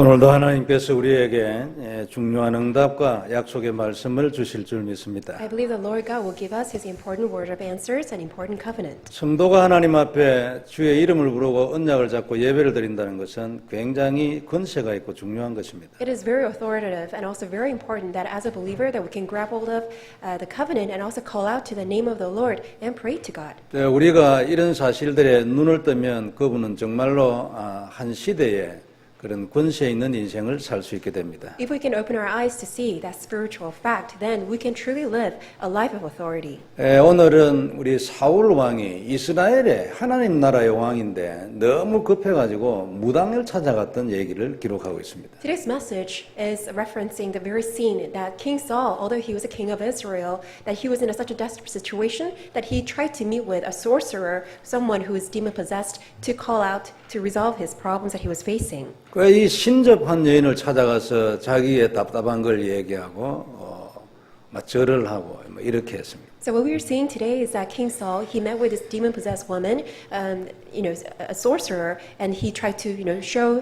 오늘도 하나님께서 우리에게 중요한 응답과 약속의 말씀을 주실 줄 믿습니다. I believe the Lord God will give us His important word of answers and important covenant. 성도가 하나님 앞에 주의 이름을 부르고 언약을 잡고 예배를 드린다는 것은 굉장히 권세가 있고 중요한 것입니다. It is very authoritative and also very important that as a believer that we can grab hold of the covenant and also call out to the name of the Lord and pray to God. 우리가 이런 사실들에 눈을 뜨면 그분은 정말로 한 시대에 그런 권세 있는 인생을 살 수 있게 됩니다. If we can open our eyes to see that spiritual fact, then we can truly live a life of authority. 오늘은 우리 사울 왕이 이스라엘의 하나님 나라의 왕인데 너무 급해가지고 무당을 찾아갔던 얘기를 기록하고 있습니다. Today's message is referencing the very scene that King Saul, although he was a king of Israel, that he was in such a desperate situation that he tried to meet with a sorcerer, someone who is demon-possessed, to call out to resolve his problems that he was facing. 이 신접한 여인을 찾아가서 자기의 답답한 걸 얘기하고 막 절을 하고 뭐 이렇게 했습니다. So what we are seeing today is that King Saul, he met with this demon-possessed woman, a sorcerer, and he tried to,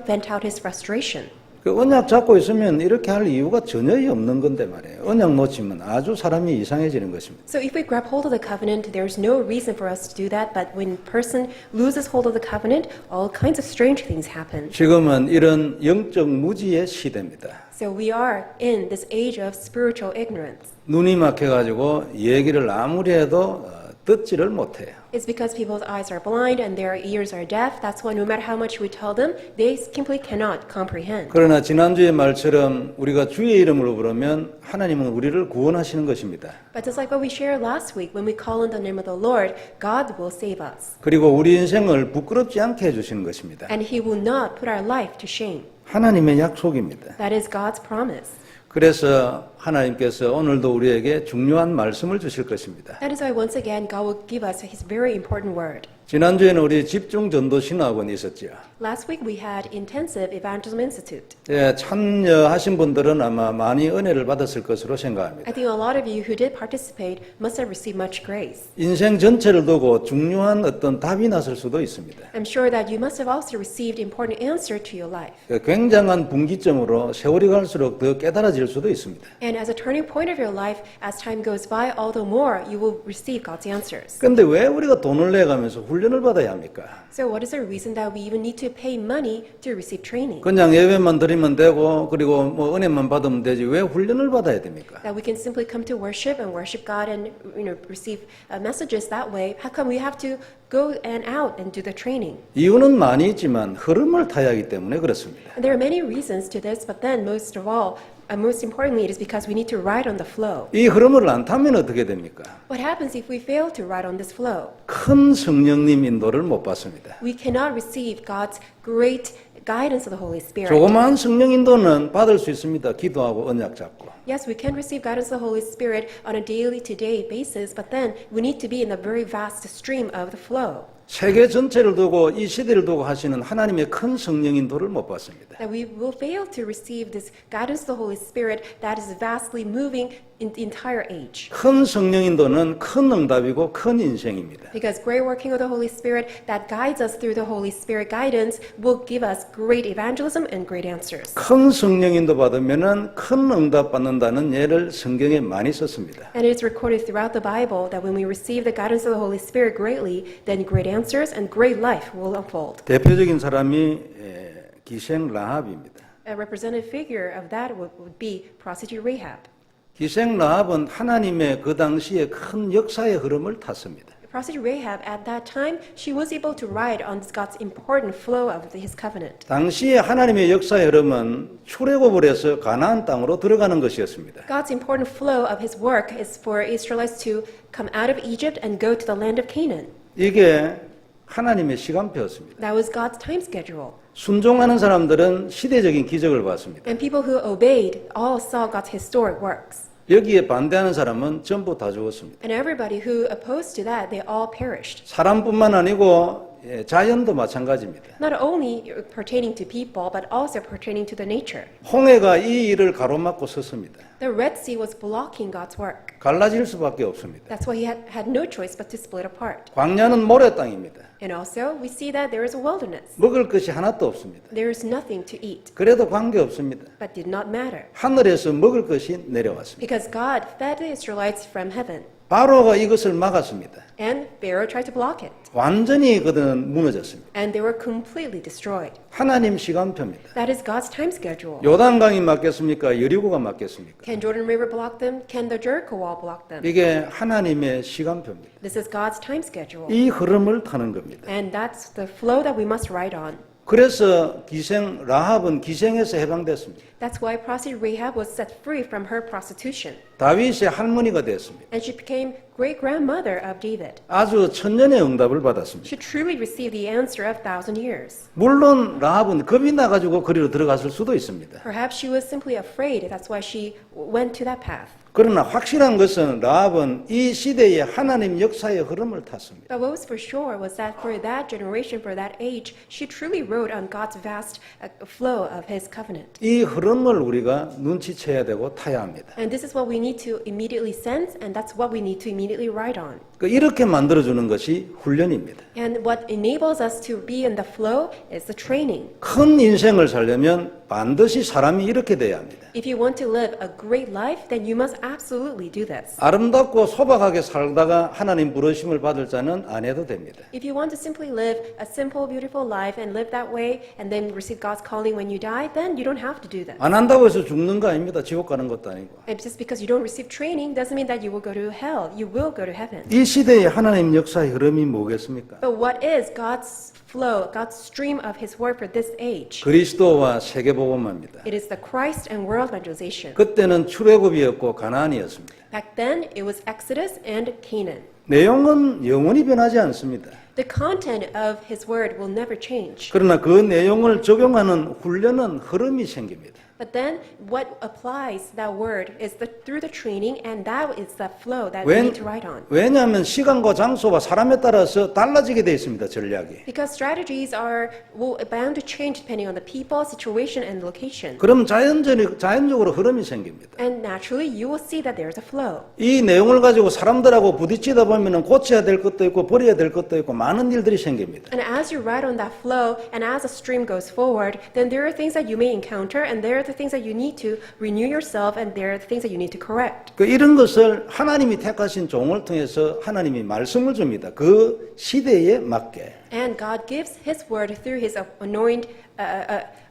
vent out his frustration. 그 언약 잡고 있으면 이렇게 할 이유가 전혀 없는 건데 말이에요. 언약 놓치면 아주 사람이 이상해지는 것입니다. So if we grab hold of the covenant, there's no reason for us to do that. But when a person loses hold of the covenant, all kinds of strange things happen. 지금은 이런 영적 무지의 시대입니다. So we are in this age of spiritual ignorance. 눈이 막혀가지고 얘기를 아무리 해도 듣지를 못해요. It's because people's eyes are blind and their ears are deaf. That's why no matter how much we tell them, they simply cannot comprehend. 그러나 지난주의 말처럼 우리가 주의 이름으로 부르면 하나님은 우리를 구원하시는 것입니다. But just like what we shared last week, when we call on the name of the Lord, God will save us. 그리고 우리 인생을 부끄럽지 않게 해주시는 것입니다. And He will not put our life to shame. 하나님의 약속입니다. That is God's promise. 그래서 하나님께서 오늘도 우리에게 중요한 말씀을 주실 것입니다. That is why once again God will give us His very important word. 지난주에는 우리 집중 전도 신학원이 있었죠. Last week we had Intensive Evangelism Institute. 참여하신 분들은 아마 많이 은혜를 받았을 것으로 생각합니다. I think a lot of you who did participate must have received much grace. 인생 전체를 두고 중요한 어떤 답이 났을 수도 있습니다. I'm sure that you must have also received important answer to your life. 굉장한 분기점으로 세월이 갈수록 더 깨달아질 수도 있습니다. And as a turning point of your life, as time goes by, all the more you will receive God's answers. 그런데 왜 우리가 돈을 내가면서 훈련을 받아야 합니까? So what is the reason that we even need to pay money to receive training? 그냥 예배만 드리면 되고 그리고 뭐 은혜만 받으면 되지 왜 훈련을 받아야 됩니까? That we can simply come to worship and worship God and receive messages that way. How come we have to go and out and do the training? 이유는 많이 있지만 흐름을 타야 하기 때문에 그렇습니다. And there are many reasons to this, but then most of all, most importantly, it is because we need to ride on the flow. 이 흐름을 안 타면 어떻게 됩니까? What happens if we fail to ride on this flow? 큰 성령님 인도를 못 받습니다. We cannot receive God's great guidance of the Holy Spirit. 조그마한 성령 인도는 받을 수 있습니다. 기도하고 언약 잡고. Yes, we can receive guidance of the Holy Spirit on a daily-to-day basis, but then we need to be in the very vast stream of the flow. 세계 전체를 두고 이 시대를 두고 하시는 하나님의 큰 성령 인도를 못 받습니다. That we will fail to receive this guidance of the Holy Spirit that is vastly moving in the entire age. 큰 성령 인도는 큰 응답이고 큰 인생입니다. Because great working of the Holy Spirit that guides us through the Holy Spirit guidance will give us great evangelism and great answers. 큰 성령 인도 받으면은 큰 응답 받는다는 예를 성경에 많이 썼습니다. And it is recorded throughout the Bible that when we receive the guidance of the Holy Spirit greatly, then great answers and great life will unfold. 대표적인 사람이 기생 라합입니다. A representative figure of that would be prostitute Rahab. 기생 라합은 하나님의 그 당시에 큰 역사의 흐름을 탔습니다. Prostitute Rahab, at that time, she was able to ride on God's important flow of His covenant. 당시에 하나님의 역사의 흐름은 출애굽을 해서 가나안 땅으로 들어가는 것이었습니다. God's important flow of His work is for Israelites to come out of Egypt and go to the land of Canaan. 이게 하나님의 시간표였습니다. That was God's time schedule. 순종하는 사람들은 시대적인 기적을 봤습니다. And people who obeyed all saw God's historic works. 여기에 반대하는 사람은 전부 다 죽었습니다. And everybody who opposed to that, they all perished. 사람뿐만 아니고 자연도 마찬가지입니다. Not only pertaining to people, but also pertaining to the nature. 홍해가 이 일을 가로막고 섰습니다. The Red Sea was blocking God's work. 갈라질 수밖에 없습니다. That's why he had no choice but to split apart. 광야는 모래 땅입니다. And also, we see that there is a wilderness. 먹을 것이 하나도 없습니다. There is nothing to eat, 그래도 관계 없습니다. but did not matter. 하늘에서 먹을 것이 내려왔습니다. Because God fed the Israelites from heaven. 바로가 이것을 막았습니다. And Pharaoh tried to block it. 완전히 그들은 무너졌습니다. And they were completely destroyed. 하나님 시간표입니다. That is God's time schedule. 요단강이 막겠습니까? 여리고가 막겠습니까? Can Jordan River block them? Can the Jericho wall block them? 이게 하나님의 시간표입니다. This is God's time schedule. 이 흐름을 타는 겁니다. And that's the flow that we must ride on. 그래서 라합은 기생에서 해방됐습니다. That's why prostitute Rahab was set free from her prostitution. 다윗의 할머니가 됐습니다. And she became great-grandmother of David. 아주 천년의 응답을 받았습니다. She truly received the answer of 1,000 years. 물론 라합은 겁이 나가지고 거리로 들어갔을 수도 있습니다. Perhaps she was simply afraid. That's why she went to that path. 그러나 확실한 것은 라합은 이 시대의 하나님 역사의 흐름을 탔습니다. But what was for sure was that for that generation, for that age, she truly rode on God's vast flow of His covenant. 이 흐름을 우리가 눈치채야 되고 타야 합니다. And this is what we need to immediately sense, and that's what we need to immediately ride on. 이렇게 만들어주는 것이 훈련입니다. And what enables us to be in the flow is the training. 큰 인생을 살려면 반드시 사람이 이렇게 돼야 합니다. If you want to live a great life, then you must absolutely do this. 아름답고 소박하게 살다가 하나님 부르심을 받을 자는 안 해도 됩니다. If you want to simply live a simple, beautiful life and live that way and then receive God's calling when you die, then you don't have to do that. 안 한다고 해서 죽는 거 아닙니다. 지옥 가는 것도 아니고. And just because you don't receive training doesn't mean that you will go to hell. You will go to heaven. 이 시대의 하나님 역사의 흐름이 뭐겠습니까? But what is God's flow, God's stream of His word for this age? 그리스도와 세계복음화입니다. It is the Christ and world evangelization. 그때는 출애굽이었고 가나안이었습니다. Back then, it was Exodus and Canaan. 내용은 영원히 변하지 않습니다. The content of His word will never change. 그러나 그 내용을 적용하는 훈련은 흐름이 생깁니다. But then, what applies that word is through the training, and that is the flow that we need to ride on. 왜냐하면 시간과 장소와 사람에 따라서 달라지게 되어 있습니다. 전략이. Because strategies are bound to change depending on the people, situation, and location. 그럼 자연적으로 흐름이 생깁니다. And naturally, you will see that there's a flow. 이 내용을 가지고 사람들하고 부딪히다 보면 고쳐야 될 것도 있고 버려야 될 것도 있고 많은 일들이 생깁니다. And as you ride on that flow, and as a stream goes forward, then there are things that you may encounter, and there are the things that you need to renew yourself, and there are the things that you need to correct. 이런 것을 하나님이 택하신 종을 통해서 하나님이 말씀을 줍니다. 그 시대에 맞게. And God gives His word through His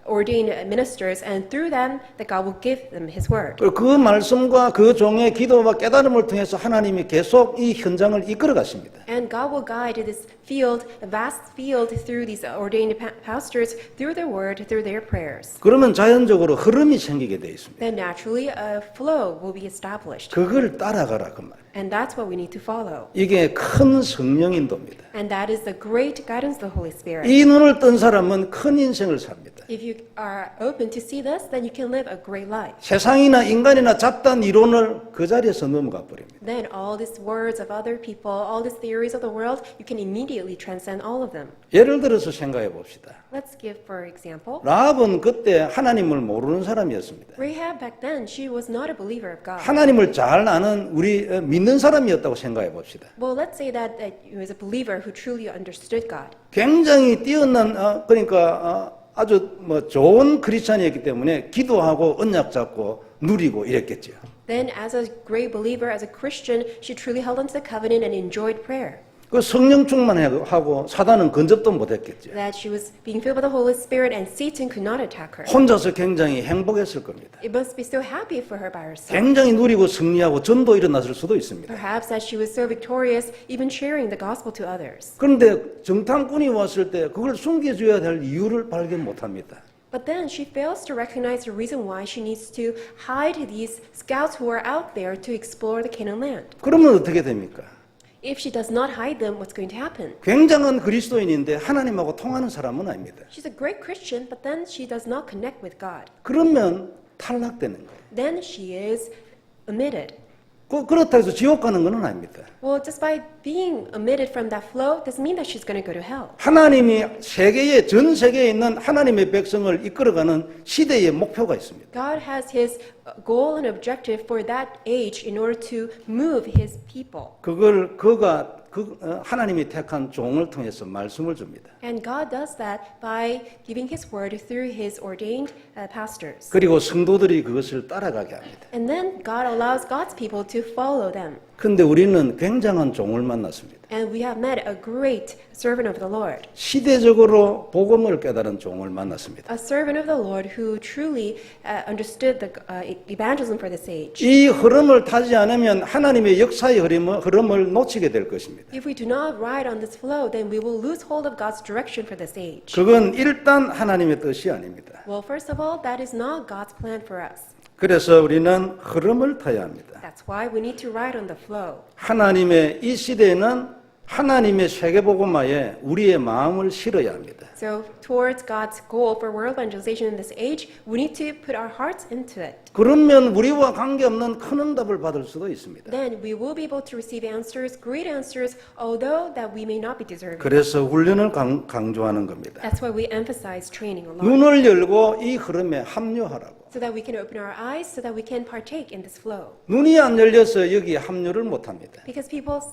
ordained ministers, and through them that God will give them His word. 그 말씀과 그 종의 기도와 깨달음을 통해서 하나님이 계속 이 현장을 이끌어 가십니다. And God will guide this field, a vast field, through these ordained pastors, through their word, through their prayers. 그러면 자연적으로 흐름이 생기게 돼 있습니다. Then naturally a flow will be established. 그걸 따라가라 그 말. And that's what we need to follow. 이게 큰 성령 인도입니다. And that is the great guidance of the Holy Spirit. 이 눈을 뜬 사람은 큰 인생을 삽니다. If you are open to see this, then you can live a great life. 세상이나 인간이나 잡다한 이론을 그 자리에서 넘어가 버립니다. Then all these words of other people, all these theories of the world, you can immediately transcend all of them. 예를 들어서 생각해 봅시다. Let's give for example. 라합은 그때 하나님을 모르는 사람이었습니다. Rahab back then, she was not a believer of God. 하나님을 잘 아는 우리 믿는 사람이었다고 생각해 봅시다. Well, let's say that he was a believer who truly understood God. 굉장히 뛰어난 아주 좋은 크리스찬이었기 때문에 기도하고 언약 잡고 누리고 이랬겠죠. Then, as a great believer, as a Christian, she truly held onto the covenant and enjoyed prayer. 그 성령 충만하고 사단은 근접도 못했겠죠. That she was being filled with the Holy Spirit and Satan could not attack her. 혼자서 굉장히 행복했을 겁니다. It must be so happy for her by herself. 굉장히 누리고 승리하고 전도 일어났을 수도 있습니다. Perhaps that she was so victorious, even sharing the gospel to others. 그런데 정탐꾼이 왔을 때 그걸 숨겨줘야 될 이유를 발견 못합니다. But then she fails to recognize the reason why she needs to hide these scouts who are out there to explore the Canaan land. 그러면 어떻게 됩니까? If she does not hide them, what's going to happen? 굉장한 그리스도인인데 하나님하고 통하는 사람은 아닙니다. She's a great Christian, but then she does not connect with God. 그러면 탈락되는 거예요. Then she is omitted. 그렇다고 해서 지옥 가는 건 아닙니다. Well, just by being omitted from that flow doesn't mean that she's going to go to hell. 하나님이 전 세계에 있는 하나님의 백성을 이끌어가는 시대의 목표가 있습니다. God has his goal and objective for that age in order to move his people. 그가 하나님이 택한 종을 통해서 말씀을 줍니다. And God does that by giving his word through his ordained pastors. 그리고 성도들이 그것을 따라가게 합니다. And then God allows God's people to follow them. 그런데 우리는 굉장한 종을 만났습니다. And we have met a great servant of the Lord. 시대적으로 복음을 깨달은 종을 만났습니다. A servant of the Lord who truly understood the evangelism for this age. 이 흐름을 타지 않으면 하나님의 역사의 흐름을 놓치게 될 것입니다. If we do not ride on this flow, then we will lose hold of God's direction for this age. 그건 일단 하나님의 뜻이 아닙니다. Well, first of all, that is not God's plan for us. 그래서 우리는 흐름을 타야 합니다. That's why we need to ride on the flow. 하나님의 이 시대에는 하나님의 세계복음화에 우리의 마음을 실어야 합니다. So, towards God's goal for world evangelization in this age, we need to put our hearts into it. 그러면 우리와 관계없는 큰 응답을 받을 수도 있습니다. Then we will be able to receive answers, great answers, although that we may not be deserving. 그래서 훈련을 강조하는 겁니다. That's why we emphasize training a lot. 눈을 열고 이 흐름에 합류하라고. So that we can open our eyes, so that we can partake in this flow. 눈이 안 열려서 여기에 합류를 못합니다. Because people's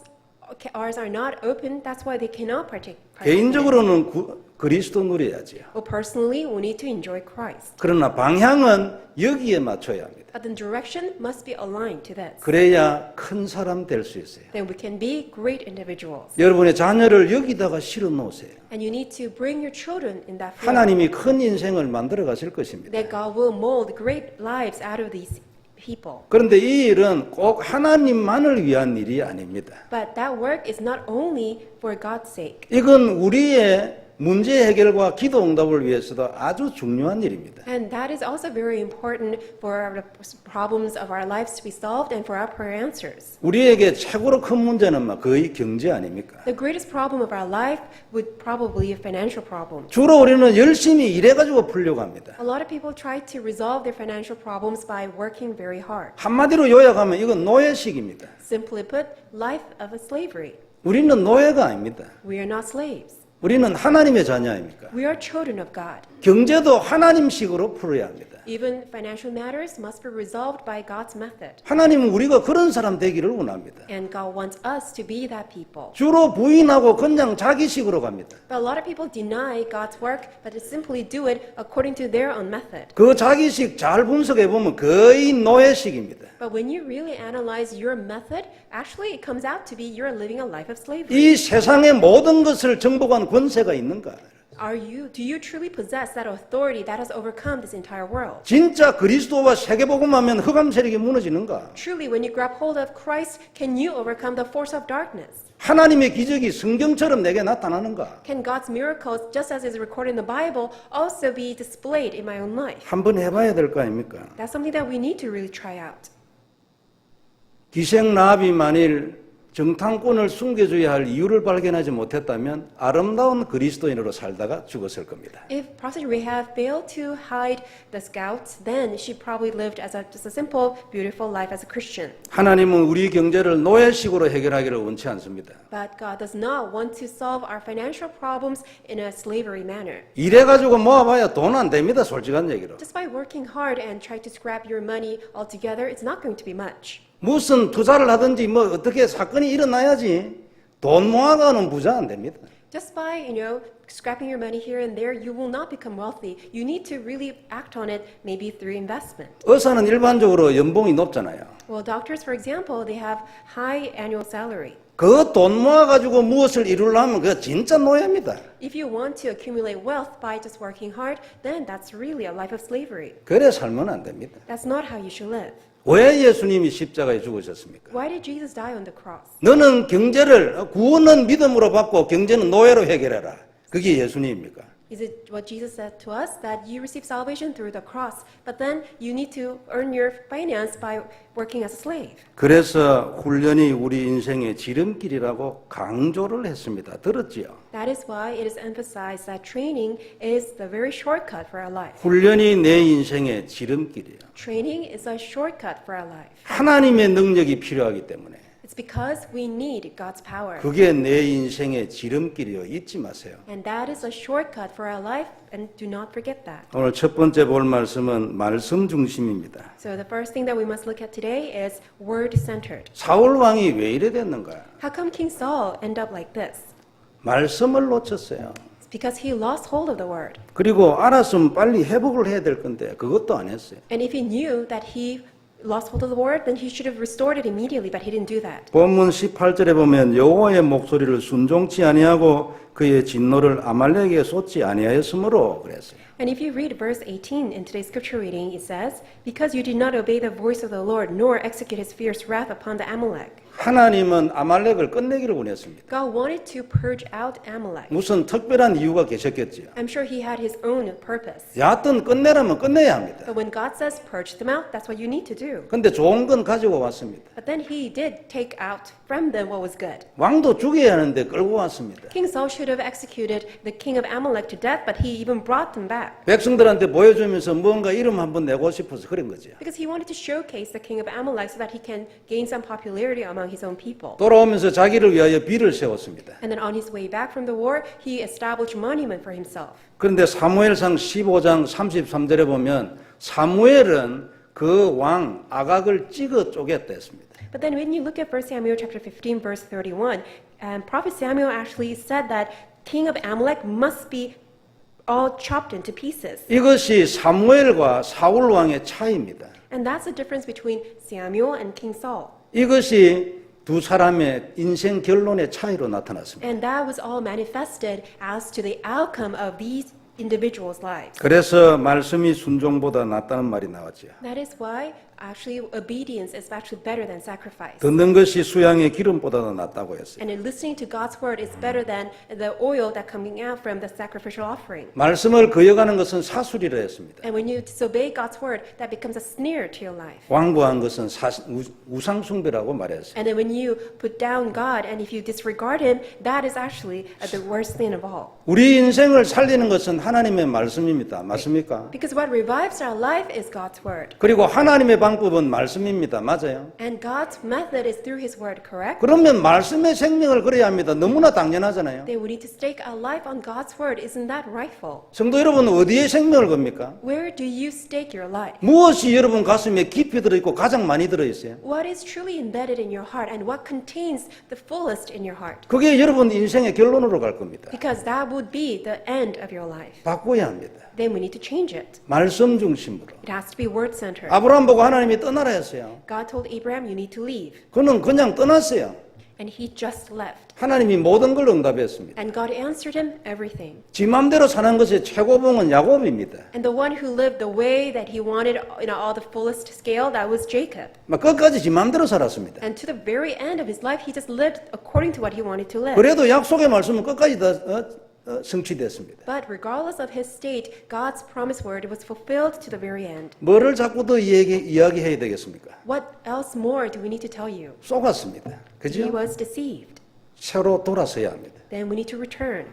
eyes are not open, that's why they cannot partake. in it. 개인적으로는 그리스도 누려야지요. Well, personally, we need to enjoy Christ. 그러나 방향은 여기에 맞춰야 합니다. But the direction must be aligned to this. 그래야 큰 사람 될 수 있어요. Then we can be great individuals. 여러분의 자녀를 여기다가 실어 놓으세요. And you need to bring your children in that flow. 하나님이 큰 인생을 만들어 가실 것입니다. That God will mold great lives out of these people. 그런데 이 일은 꼭 하나님만을 위한 일이 아닙니다. But that work is not only for God's sake. 이건 우리의 문제 해결과 기도 응답을 위해서도 아주 중요한 일입니다. And that is also very important for the problems of our lives to be solved and for our prayer answers. 우리에게 최고로 큰 문제는 거의 경제 아닙니까? The greatest problem of our life would probably be a financial problem. 주로 우리는 열심히 일해가지고 풀려고 합니다. A lot of people try to resolve their financial problems by working very hard. 한마디로 요약하면 이건 노예식입니다. Simply put, life of a slavery. 우리는 노예가 아닙니다. We are not slaves. 우리는 하나님의 자녀 아닙니까? We are children of God. 경제도 하나님식으로 풀어야 합니다. Even financial matters must be resolved by God's method. 하나님은 우리가 그런 사람 되기를 원합니다. And God wants us to be that people. 주로 부인하고 그냥 자기식으로 갑니다. But a lot of people deny God's work, but simply do it according to their own method. 그 자기식 잘 분석해 보면 거의 노예식입니다. But when you really analyze your method, actually it comes out to be you're living a life of slavery. 이 세상의 모든 것을 정복한 권세가 있는가? Do you truly possess that authority that has overcome this entire world? 진짜 그리스도와 세계복음하면 흑암 세력이 무너지는가? Truly, when you grab hold of Christ, can you overcome the force of darkness? 하나님의 기적이 성경처럼 내게 나타나는가? Can God's miracles, just as is recorded in the Bible, also be displayed in my own life? 한번 해봐야 될 거 아닙니까? That's something that we need to really try out. 기생 라합이 만일 정탐꾼을 숨겨줘야 할 이유를 발견하지 못했다면 아름다운 그리스도인으로 살다가 죽었을 겁니다. If Prophet Rahab failed to hide the scouts, then she probably lived as just a simple, beautiful life as a Christian. 하나님은 우리 경제를 노예식으로 해결하기를 원치 않습니다. But God does not want to solve our financial problems in a slavery manner. 일해가지고 모아봐야 돈 안 됩니다. 솔직한 얘기로. Just by working hard and trying to scrap your money all together, it's not going to be much. 무슨 투자를 하든지 뭐 어떻게 사건이 일어나야지 돈 모아가는 부자 안 됩니다. Just by, scrapping your money here and there, you will not become wealthy. You need to really act on it, maybe through investment. 의사는 일반적으로 연봉이 높잖아요. Well, doctors, for example, they have high annual salary. 그 돈 모아가지고 무엇을 이루려면 그거 진짜 노예입니다. If you want to accumulate wealth by just working hard, then that's really a life of slavery. 그래 살면 안 됩니다. That's not how you should live. 왜 예수님이 십자가에 죽으셨습니까? Why did Jesus die on the cross? 너는 경제를 구원은 믿음으로 받고 경제는 노예로 해결해라. 그게 예수님입니까? Is it what Jesus said to us, that you receive salvation through the cross, but then you need to earn your finance by working as a slave? 그래서 훈련이 우리 인생의 지름길이라고 강조를 했습니다. 들었지요? That is why it is emphasized that training is the very shortcut for our life. 훈련이 내 인생의 지름길이에요. Training is a shortcut for our life. 하나님의 능력이 필요하기 때문에 It's because we need God's power. 그게 내 인생의 지름길이요. 잊지 마세요. And that is a shortcut for our life, and do not forget that. 오늘 첫 번째 볼 말씀은 말씀 중심입니다. So the first thing that we must look at today is word-centered. 사울 왕이 왜 이래 됐는가? How come King Saul ended up like this? 말씀을 놓쳤어요. It's because he lost hold of the word. 그리고 알았으면 빨리 회복을 해야 될 건데 그것도 안 했어요. And if he knew that he lost hold of the word, then he should have restored it immediately, but he didn't do that. 본문 18절에 보면 여호와의 목소리를 순종치 아니하고 그의 진노를 아말렉에게 쏟지 아니하였으므로 그랬어요. And if you read verse 18 in today's scripture reading, it says, "Because you did not obey the voice of the Lord, nor execute his fierce wrath upon the Amalek." 하나님은 아말렉을 끝내기를 원했습니다. God wanted to purge out Amalek. 무슨 특별한 이유가 계셨겠지요. I'm sure he had his own purpose. 여하튼 끝내라면 끝내야 합니다. But when God says purge them out, that's what you need to do. 근데 좋은 건 가지고 왔습니다. But then he did take out from them what was good. 왕도 죽여야 하는데 끌고 왔습니다. King Saul should have executed the king of Amalek to death, but he even brought them back. 백성들한테 보여주면서 뭔가 이름 한번 내고 싶어서 그런 거죠. Because he wanted to showcase the king of Amalek so that he can gain some popularity among his 오wn people. 돌아오면서 자기를 위하여 비를 세웠습니다. And then on his way back from the war, he established a monument for himself. 그런데 사무엘상 15장 33절에 보면 사무엘은 그 왕 아각을 찍어 쪼갰다 했습니다. But then when you look at 1 Samuel chapter 15 verse 31, Prophet Samuel actually said that king of Amalek must be all chopped into pieces. 이것이 사무엘과 사울 왕의 차이입니다. And that's the difference between Samuel and King Saul. 이것이 두 사람의 인생 결론의 차이로 나타났습니다. And that was all manifested as to the outcome of these individuals' lives. 그래서 말씀이 순종보다 낫다는 말이 나왔죠. That is why actually obedience is actually better than sacrifice. 듣는 것이 수양의 기름보다도 낫다고 했어요. And in listening to God's word is better than the oil that coming out from the sacrificial offering. 말씀을 거역하는 것은 사술이라 했습니다. And when you disobey God's word, that becomes a snare to your life. 완고한 것은 우상 숭배라고 말했어요. And then when you put down God and if you disregard him, that is actually the worst sin of all. 우리 인생을 살리는 것은 하나님의 말씀입니다. 맞습니까? Because what revives our life is God's word. 그리고 하나님의 방법은 말씀입니다. 맞아요? And God's method is through his word, correct? 그러면 말씀의 생명을 걸어야 합니다. 너무나 당연하잖아요. Then we need to stake our life on God's word. Isn't that rightful? 성도 여러분, 어디에 생명을 겁니까? Where do you stake your life? 무엇이 여러분 가슴에 깊이 들어있고 가장 많이 들어있어요? What is truly embedded in your heart and what contains the fullest in your heart? 그게 여러분 인생의 결론으로 갈 겁니다. Because that would be the end of your life. 바꿔야 합니다. Then we need to change it. 말씀 중심으로. It has to be word-centered. 아브라함 보고 하나님이 떠나라 했어요. God told Abraham, you need to leave. 그는 그냥 떠났어요. And he just left. 하나님이 모든 걸 응답했습니다. And God answered him everything. 지 맘대로 사는 것의 최고봉은 야곱입니다. And the one who lived the way that he wanted, all the fullest scale, that was Jacob. 막 끝까지 지 맘대로 살았습니다. And to the very end of his life, he just lived according to what he wanted to live. 그래도 약속의 말씀은 끝까지 다 성취됐습니다. But regardless of his state, God's promised word was fulfilled to the very end. 뭐를 자꾸 더 이야기해야 되겠습니까? What else more do we need to tell you? 속았습니다. He 그죠? was deceived. 새로 돌아서야 합니다. Then we need to return.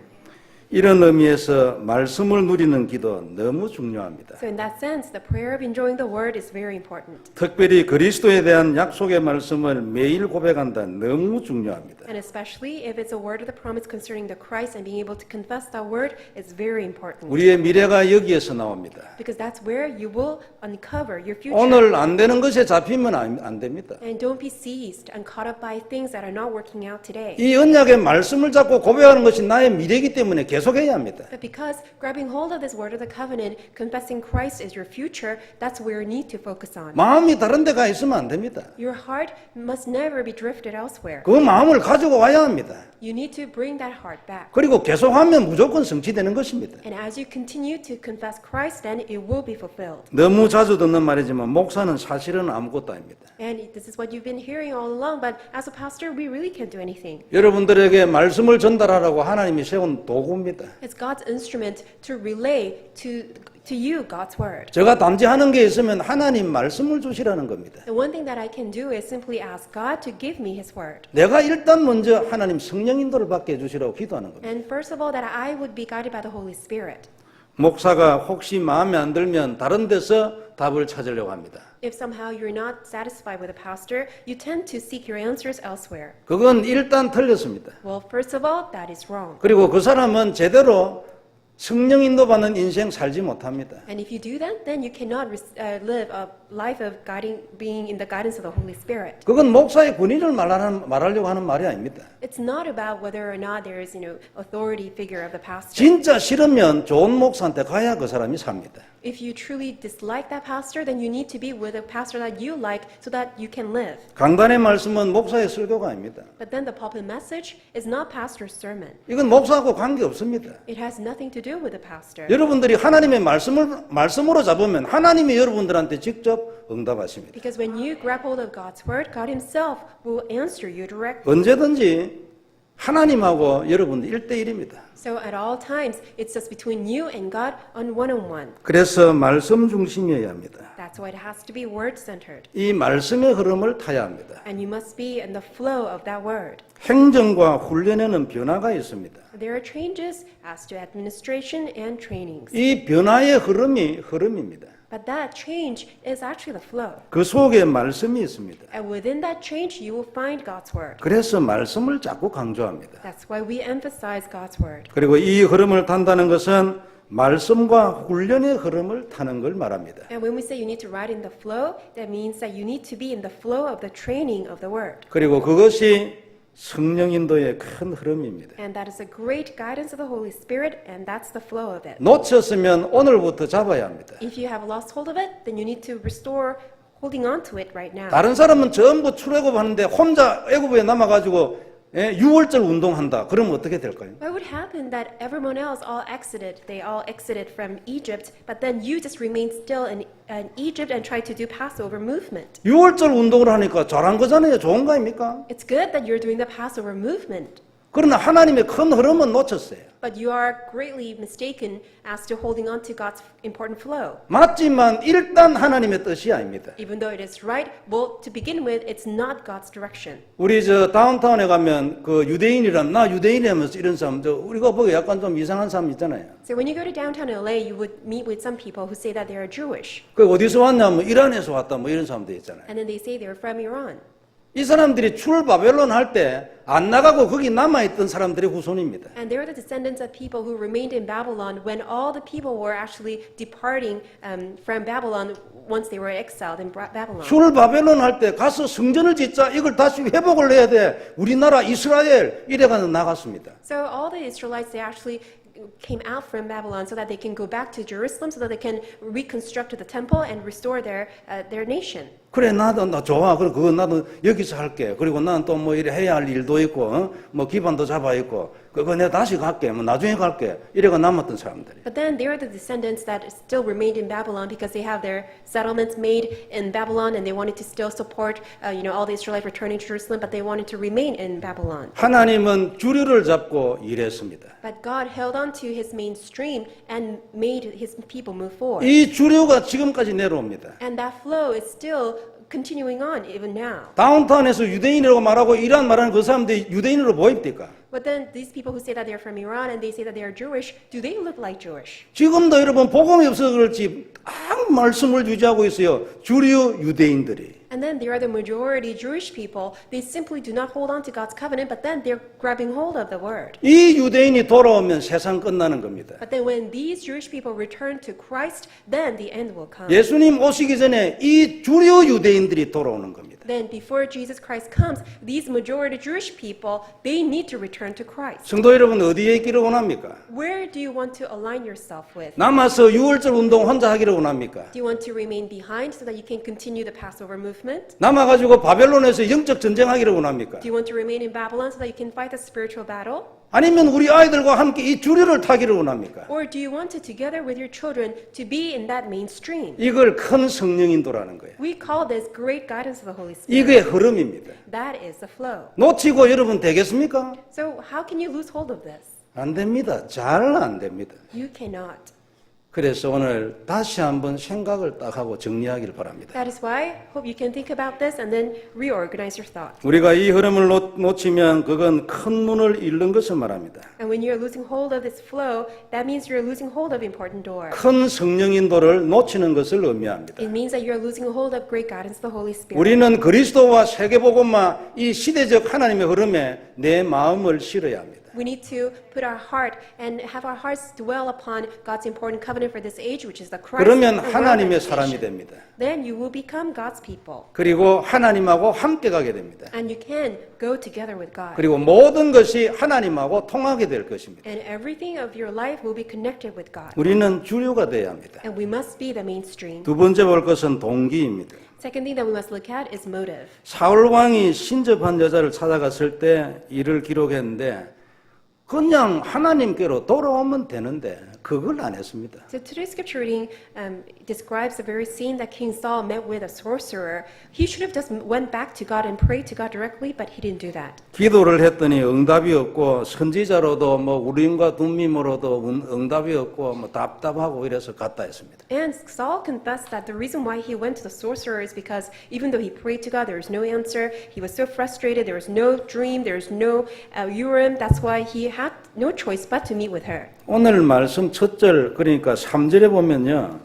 이런 의미에서 말씀을 누리는 기도 너무 중요합니다. So in that sense, the prayer of enjoying the word is very important. 특별히 그리스도에 대한 약속의 말씀을 매일 고백한다 너무 중요합니다. And especially if it's a word of the promise concerning the Christ and being able to confess that word is very important. 우리의 미래가 여기에서 나옵니다. Because that's where you will uncover your future. 오늘 안 되는 것에 잡히면 안 됩니다. And don't be seized and caught up by things that are not working out today. 이 언약의 말씀을 잡고 고백하는 것이 나의 미래이기 때문에 계속해야 합니다. But because grabbing hold of this word of the covenant, confessing Christ is your future, that's where you need to focus on. 마음이 다른 데 가 있으면 안 됩니다. Your heart must never be drifted elsewhere. 그 마음을 가지고 와야 합니다. You need to bring that heart back. 그리고 계속하면 무조건 성취되는 것입니다. And as you continue to confess Christ, then it will be fulfilled. 너무 자주 듣는 말이지만 목사는 사실은 아무것도 아닙니다. And this is what you've been hearing all along, but as a pastor, we really can't do anything. 여러분들에게 말씀을 전달하라고 하나님이 세운 도구입니다. 겁니다. It's God's instrument to relay to you God's word. 제가 담지하는 게 있으면 하나님 말씀을 주시라는 겁니다. The one thing that I can do is simply ask God to give me His word. 내가 일단 먼저 하나님 성령 인도를 받게 해주시라고 기도하는 겁니다. And first of all, that I would be guided by the Holy Spirit. 목사가 혹시 마음에 안 들면 다른 데서 답을 찾으려고 합니다. If somehow you're not satisfied with a pastor, you tend to seek your answers elsewhere. 그건 일단 틀렸습니다. Well, first of all, that is wrong. 그리고 그 사람은 제대로 성령 인도받는 인생 살지 못합니다. And if you do that, then you cannot live a life of being in the guidance of the Holy Spirit. 그건 목사의 권위를 말하려고 하는 말이 아닙니다. It's not about whether or not there is, authority figure of the pastor. 진짜 싫으면 좋은 목사한테 가야 그 사람이 삽니다. If you truly dislike that pastor, then you need to be with a pastor that you like so that you can live. 강단의 말씀은 목사의 설교가 아닙니다. But then the pulpit message is not pastor's sermon. 이건 목사하고 관계 없습니다. It has nothing to do with the pastor. 여러분들이 하나님의 말씀으로 잡으면 하나님이 여러분들한테 직접 응답하십니다. Because when you grab hold of God's word, God Himself will answer you directly. 언제든지 하나님하고 여러분 1대1입니다. So at all times, it's just between you and God on one-on-one. 그래서 말씀 중심이어야 합니다. That's why it has to be word-centered. 이 말씀의 흐름을 타야 합니다. And you must be in the flow of that word. 행정과 훈련에는 변화가 있습니다. There are changes as to administration and trainings. 이 변화의 흐름입니다. But that change is actually the flow. 그 속에 말씀이 있습니다. And within that change, you will find God's word. 그래서 말씀을 자꾸 강조합니다. That's why we emphasize God's word. 그리고 이 흐름을 탄다는 것은 말씀과 훈련의 흐름을 타는 걸 말합니다. And when we say you need to ride in the flow, that means that you need to be in the flow of the training of the word. 그리고 그것이 성령 인도의 큰 흐름입니다. And that is a great guidance of the Holy Spirit, and that's the flow of it. 놓쳤으면 오늘부터 잡아야 합니다. If you have lost hold of it, then you need to restore holding on to it right now. 다른 사람은 전부 출애굽하는데 혼자 애굽에 남아가지고 6월절 운동한다. 그러면 어떻게 될까요? What would happen that everyone else they all exited from Egypt, but then you just remained still in Egypt and tried to do Passover movement? 6월절 운동을 하니까 잘한 거잖아요. 좋은 거 아닙니까? It's good that you're doing the Passover movement, 그러나 하나님의 큰 흐름은 놓쳤어요. but you are greatly mistaken as to holding on to God's important flow. 맞지만 일단 하나님의 뜻이 아닙니다. Even though it is right, well, to begin with, it's not God's direction. 우리 다운타운에 가면 그 유대인이라면 나 유대인이라면서 이런 사람 우리가 보기 약간 좀 이상한 사람 있잖아요. So when you go to downtown LA, you would meet with some people who say that they are Jewish, 그 어디서 왔냐면 이란에서 왔다 뭐 이런 사람들 있잖아요. and then they say they're from Iran. 이 사람들이 출 바벨론 할 때 안 나가고 거기 남아있던 사람들의 후손입니다. And they're the descendants of people who remained in Babylon when all the people were actually departing from Babylon once they were exiled in Babylon. 출 바벨론 할 때 가서 성전을 짓자 이걸 다시 회복을 해야 돼. 우리나라 이스라엘 이래가서 나갔습니다. So all the Israelites, they actually came out from Babylon so that they can go back to Jerusalem so that they can reconstruct the temple and restore their nation. 그래 나 좋아. 그래 그거 나도 여기서 할게. 그리고 나는 또 뭐 이래 해야 할 일도 있고 뭐 기반도 잡아 있고 그거 내가 다시 갈게. 뭐 나중에 갈게. 이래가 남았던 사람들이. But then they are the descendants that still remained in Babylon because they have their settlements made in Babylon and they wanted to still support all the Israelites returning to Jerusalem, but they wanted to remain in Babylon. 하나님은 주류를 잡고 일했습니다. But God held on to His mainstream and made His people move forward. 이 주류가 지금까지 내려옵니다. And that flow is still continuing on even now. 다운타운에서 유대인이라고 말하고 이란 말하는 그 사람들이 유대인으로 보입니까? But then these people who say that they're from Iran and they say that they are Jewish, do they look like Jewish? 지금도 여러분 복음이 없어서 그렇지 막 말씀을 유지하고 있어요. 주류 유대인들이. And then there are the majority Jewish people. They simply do not hold on to God's covenant, but then they're grabbing hold of the word. 이 유대인이 돌아오면 세상 끝나는 겁니다. But then when these Jewish people return to Christ, then the end will come. 예수님 오시기 전에 이 주류 유대인들이 돌아오는 겁니다. Then before Jesus Christ comes, these majority Jewish people, they need to return to Christ. 성도 여러분 어디에 있기를 원합니까? Where do you want to align yourself with? 남아서 6월절 운동 혼자 하기를 원합니까? Do you want to remain behind so that you can continue the Passover movement? 남아가지고 바벨론에서 영적 전쟁하기를 원합니까? Do you want to remain in Babylon so that you can fight the spiritual battle? 아니면 우리 아이들과 함께 이 주류를 타기를 원합니까? Or do you want to, together with your children, to be in that mainstream? 이걸 큰 성령 인도라는 거예요. We call this great guidance of the Holy Spirit. 이게 흐름입니다. That is the flow. 놓치고 여러분 되겠습니까? So how can you lose hold of this? 안 됩니다. 잘 안 됩니다. You cannot. 그래서 오늘 다시 한번 생각을 딱 하고 정리하기를 바랍니다. That is why I hope you can think about this and then reorganize your thoughts. 우리가 이 흐름을 놓치면 그건 큰 문을 잃는 것을 말합니다. And when you're losing hold of this flow, that means you're losing hold of important door. 큰 성령 인도를 놓치는 것을 의미합니다. It means that you're losing hold of great guidance of the Holy Spirit. 우리는 그리스도와 세계복음화 이 시대적 하나님의 흐름에 내 마음을 실어야 합니다. We need to put our heart and have our hearts dwell upon God's important covenant for this age, which is the Christ. 그러면 the world 하나님의 revelation. 사람이 됩니다. Then you will become God's people. 그리고 하나님하고 함께 가게 됩니다. And you can go together with God. 그리고 모든 것이 하나님하고 통하게 될 것입니다. And everything of your life will be connected with God. 우리는 주류가 되어야 합니다. And we must be the mainstream. 두 번째 볼 것은 동기입니다. Second thing that we must look at is motive. 사울 왕이 신접한 여자를 찾아갔을 때 이를 기록했는데 그냥 하나님께로 돌아오면 되는데 그걸 안 했습니다. So today's scripture reading describes the very scene that King Saul met with a sorcerer. He should have just went back to God and prayed to God directly, but he didn't do that. 기도를 했더니 응답이 없고 선지자로도 뭐 우림과 둠밈으로도 응답이 없고 뭐 답답하고 이래서 갔다 했습니다. And Saul confessed that the reason why he went to the sorcerer is because even though he prayed to God, there was no answer. He was so frustrated. There was no dream. There was no Urim. That's why he had no choice but to meet with her. 오늘 말씀 첫 절 그러니까 3절에 보면요.